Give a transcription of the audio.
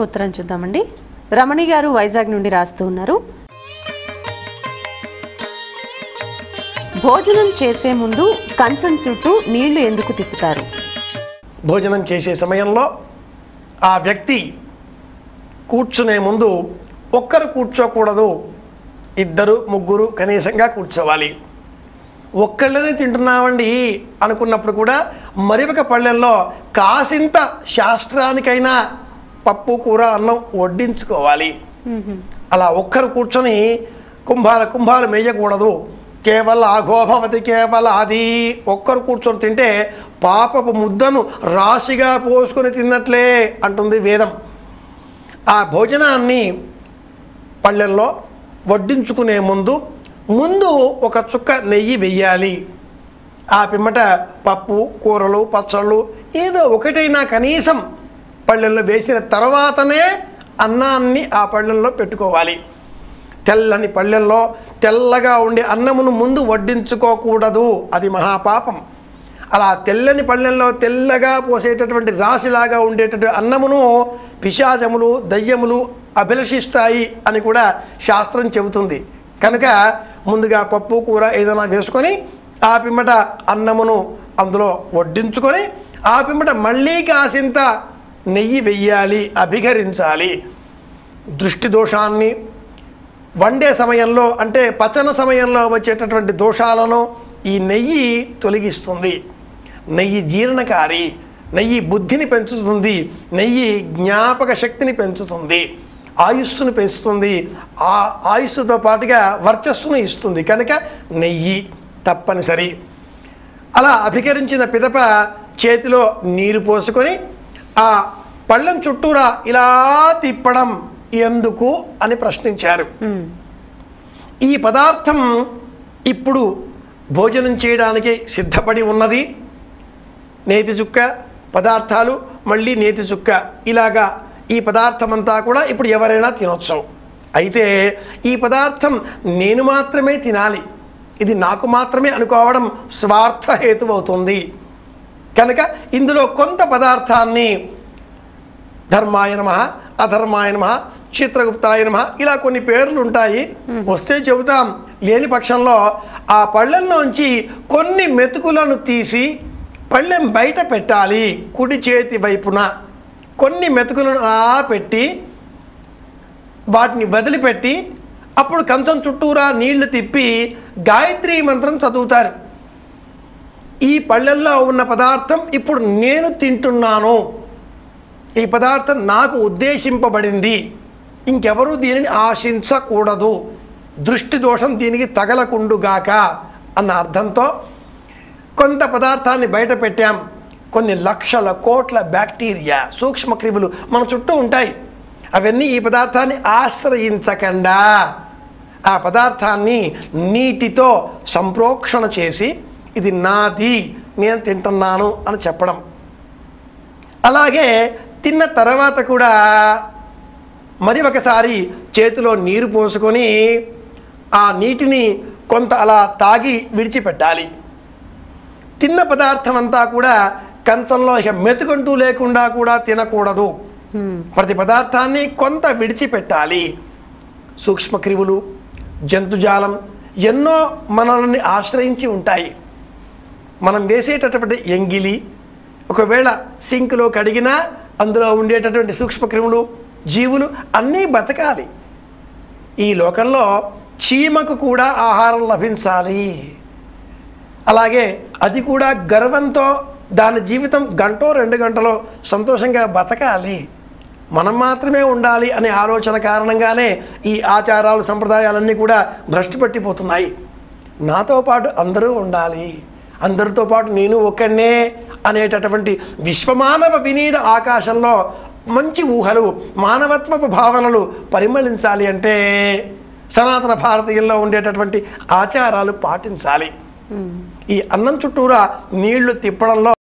ఉత్తరం చూద్దామండి. రమణి గారు వైజాగ్ నుండి రాస్తూ ఉన్నారు. భోజనం చేసే ముందు కంచం చుట్టూ నీళ్లు ఎందుకు తిప్పుతారు? భోజనం చేసే సమయంలో ఆ వ్యక్తి కూర్చునే ముందు ఒక్కరు కూర్చోకూడదు, ఇద్దరు ముగ్గురు కనీసంగా కూర్చోవాలి. ఒక్కళ్ళనే తింటున్నామండి అనుకున్నప్పుడు కూడా మరి ఒక పళ్ళెల్లో కాసింత శాస్త్రానికైనా పప్పు కూర అన్నం వడ్డించుకోవాలి. అలా ఒక్కరు కూర్చొని కుంభాలు మేయకూడదు. కేవల ఆఘోభవతి కేవల అది ఒక్కరు కూర్చొని తింటే పాపపు ముద్దను రాశిగా పోసుకొని తిన్నట్లే అంటుంది వేదం. ఆ భోజనాన్ని పళ్ళెల్లో వడ్డించుకునే ముందు ఒక చుక్క నెయ్యి వెయ్యాలి. ఆ పిమ్మట పప్పు కూరలు పచ్చళ్ళు ఏదో ఒకటైనా కనీసం పళ్ళెల్లో వేసిన తర్వాతనే అన్నాన్ని ఆ పళ్ళెల్లో పెట్టుకోవాలి. తెల్లని పళ్ళెల్లో తెల్లగా ఉండే అన్నమును ముందు వడ్డించుకోకూడదు, అది మహాపాపం. అలా తెల్లని పళ్ళెల్లో తెల్లగా పోసేటటువంటి రాశిలాగా ఉండేటటువంటి అన్నమును పిశాచములు దయ్యములు అభిలషిస్తాయి అని కూడా శాస్త్రం చెబుతుంది. కనుక ముందుగా పప్పు కూర ఏదైనా వేసుకొని ఆ పిమ్మట అన్నమును అందులో వడ్డించుకొని ఆ పిమ్మట మళ్ళీ కాసింత నెయ్యి వెయ్యాలి, అభిఘరించాలి. దృష్టి దోషాన్ని వండే సమయంలో అంటే పచన సమయంలో వచ్చేటటువంటి దోషాలను ఈ నెయ్యి తొలగిస్తుంది. నెయ్యి జీర్ణకారి, నెయ్యి బుద్ధిని పెంచుతుంది, నెయ్యి జ్ఞాపక శక్తిని పెంచుతుంది, ఆయుస్సును పెంచుతుంది, ఆ ఆయుస్సుతో పాటుగా వర్చస్సును ఇస్తుంది. కనుక నెయ్యి తప్పనిసరి. అలా అభికరించిన పిదప చేతిలో నీరు పోసుకొని ఆ పళ్ళెం చుట్టూరా ఇలా తిప్పడం ఎందుకు అని ప్రశ్నించారు. ఈ పదార్థం ఇప్పుడు భోజనం చేయడానికి సిద్ధపడి ఉన్నది. నేతి చుక్క పదార్థాలు మళ్ళీ నేతి చుక్క ఇలాగా ఈ పదార్థం అంతా కూడా ఇప్పుడు ఎవరైనా తినొచ్చు. అయితే ఈ పదార్థం నేను మాత్రమే తినాలి, ఇది నాకు మాత్రమే అనుకోవడం స్వార్థహేతు అవుతుంది. కనుక ఇందులో కొంత పదార్థాన్ని ధర్మాయ నమః అధర్మాయ నమః చిత్రగుప్తాయ నమః ఇలా కొన్ని పేర్లు ఉంటాయి, వస్తే చెబుతాం. లేని పక్షంలో ఆ పళ్ళెంలోంచి కొన్ని మెతుకులను తీసి పళ్ళెం బయట పెట్టాలి. కుడి చేతి వైపున కొన్ని మెతుకులను పెట్టి వాటిని వదిలిపెట్టి అప్పుడు కంచం చుట్టూరా నీళ్లు తిప్పి గాయత్రీ మంత్రం చదువుతారు. ఈ పళ్ళెల్లో ఉన్న పదార్థం ఇప్పుడు నేను తింటున్నాను, ఈ పదార్థం నాకు ఉద్దేశింపబడింది, ఇంకెవరూ దీనిని ఆశించకూడదు, దృష్టి దోషం దీనికి తగలకుండుగాక అన్న అర్థంతో కొంత పదార్థాన్ని బయట పెట్టాం. కొన్ని లక్షల కోట్ల బ్యాక్టీరియా సూక్ష్మక్రిములు మన చుట్టూ ఉంటాయి. అవన్నీ ఈ పదార్థాన్ని ఆశ్రయించకుండా ఆ పదార్థాన్ని నీటితో సంప్రోక్షణ చేసి ఇది నాది, నేను తింటున్నాను అని చెప్పడం. అలాగే తిన్న తర్వాత కూడా మరి ఒకసారి చేతిలో నీరు పోసుకొని ఆ నీటిని కొంత అలా తాగి విడిచిపెట్టాలి. తిన్న పదార్థం అంతా కూడా కంచంలో ఇక మెతుకంటూ లేకుండా కూడా తినకూడదు. ప్రతి పదార్థాన్ని కొంత విడిచిపెట్టాలి. సూక్ష్మక్రిములు జంతుజాలం ఎన్నో మనల్ని ఆశ్రయించి ఉంటాయి. మనం వేసేటటువంటి ఎంగిలి ఒకవేళ సింక్లో కడిగినా అందులో ఉండేటటువంటి సూక్ష్మక్రిములు జీవులు అన్నీ బతకాలి. ఈ లోకంలో చీమకు కూడా ఆహారం లభించాలి. అలాగే అది కూడా గర్వంతో దాని జీవితం గంటో 2 గంటలో సంతోషంగా బతకాలి. మనం మాత్రమే ఉండాలి అనే ఆలోచన కారణంగానే ఈ ఆచారాలు సంప్రదాయాలన్నీ కూడా భ్రష్టు పట్టిపోతున్నాయి. నాతో పాటు అందరూ ఉండాలి, అందరితో పాటు నేను ఒక్కడే అనేటటువంటి విశ్వమానవ వినీడ ఆకాశంలో మంచి ఊహలు మానవత్వపు భావనలు పరిమళించాలి అంటే సనాతన భారతీయుల్లో ఉండేటటువంటి ఆచారాలు పాటించాలి. ఈ అన్నం చుట్టూరా నీళ్లు తిప్పడంలో